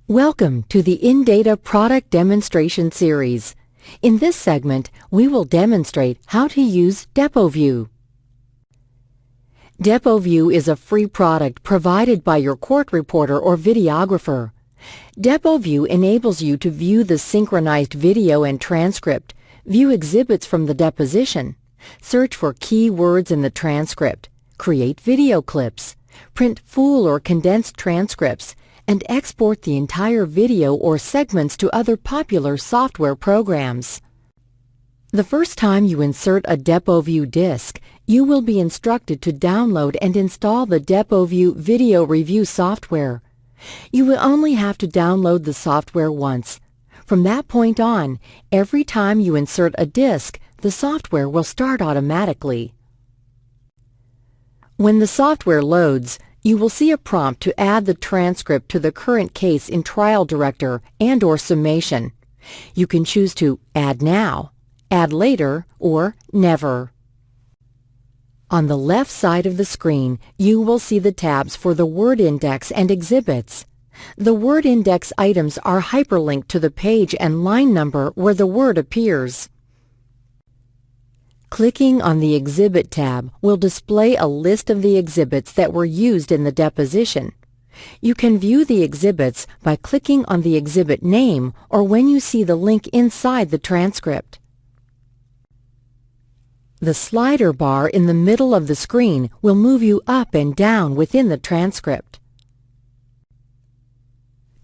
Welcome to the In-Data Product Demonstration Series. In this segment, we will demonstrate how to use DepoView. DepoView is a free product provided by your court reporter or videographer. DepoView enables you to view the synchronized video and transcript, view exhibits from the deposition, search for key words in the transcript, create video clips, print full or condensed transcripts, and export the entire video or segments to other popular software programs. The first time you insert a DepoView disc, you will be instructed to download and install the DepoView video review software. You will only have to download the software once. From that point on, every time you insert a disc, the software will start automatically. When the software loads, you will see a prompt to add the transcript to the current case in Trial Director and/or Summation. You can choose to Add Now, Add Later, or Never. On the left side of the screen, you will see the tabs for the word index and exhibits. The word index items are hyperlinked to the page and line number where the word appears. Clicking on the Exhibit tab will display a list of the exhibits that were used in the deposition. You can view the exhibits by clicking on the exhibit name or when you see the link inside the transcript. The slider bar in the middle of the screen will move you up and down within the transcript.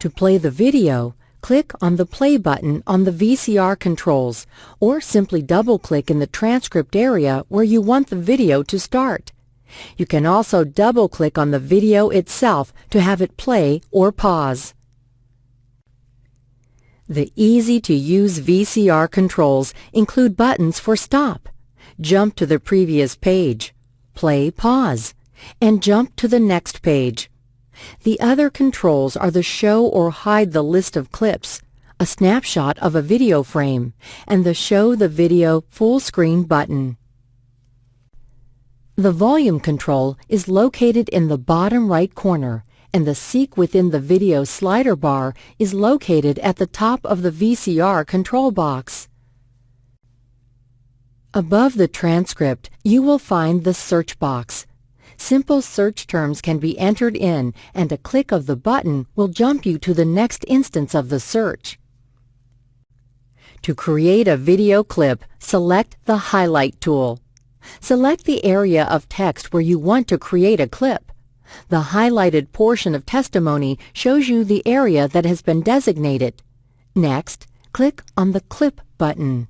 To play the video, click on the Play button on the Vcr Controls, or simply double-click in the transcript area where you want the video to start. You can also double-click on the video itself to have it play or pause. The easy-to-use VCR controls include buttons for stop, jump to the previous page, play pause, and jump to the next page. The other controls are the show or hide the list of clips, a snapshot of a video frame, and the show the video full screen button. The volume control is located in the bottom right corner, and the seek within the video slider bar is located at the top of the VCR control box. Above the transcript, you will find the search box. Simple search terms can be entered in, and a click of the button will jump you to the next instance of the search. To create a video clip, select the Highlight tool. Select the area of text where you want to create a clip. The highlighted portion of testimony shows you the area that has been designated. Next, click on the Clip button.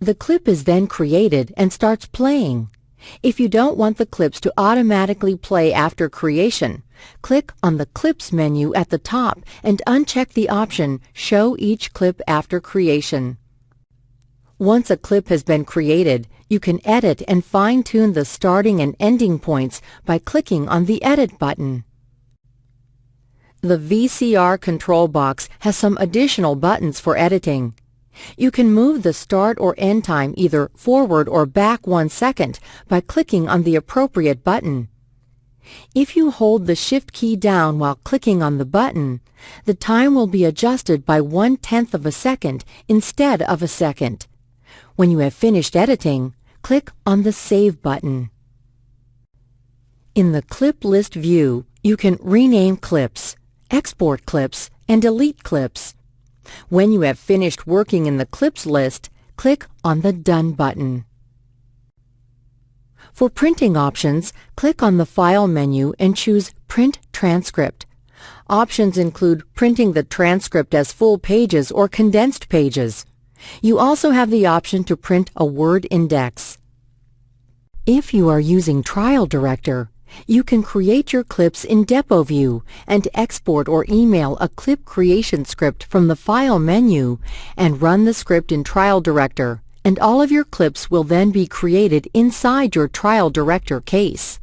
The clip is then created and starts playing. If you don't want the clips to automatically play after creation, click on the Clips menu at the top and uncheck the option Show each clip after creation. Once a clip has been created, you can edit and fine-tune the starting and ending points by clicking on the Edit button. The VCR control box has some additional buttons for editing. You can move the start or end time either forward or back 1 second by clicking on the appropriate button. If you hold the Shift key down while clicking on the button, the time will be adjusted by 1/10 of a second instead of a second. When you have finished editing, click on the Save button. In the Clip List view, you can rename clips, export clips, and delete clips. When you have finished working in the Clips list, click on the Done button. For printing options, click on the File menu and choose Print Transcript. Options include printing the transcript as full pages or condensed pages. You also have the option to print a word index. If you are using Trial Director, you can create your clips in DepoView and export or email a clip creation script from the File menu and run the script in Trial Director, and all of your clips will then be created inside your Trial Director case.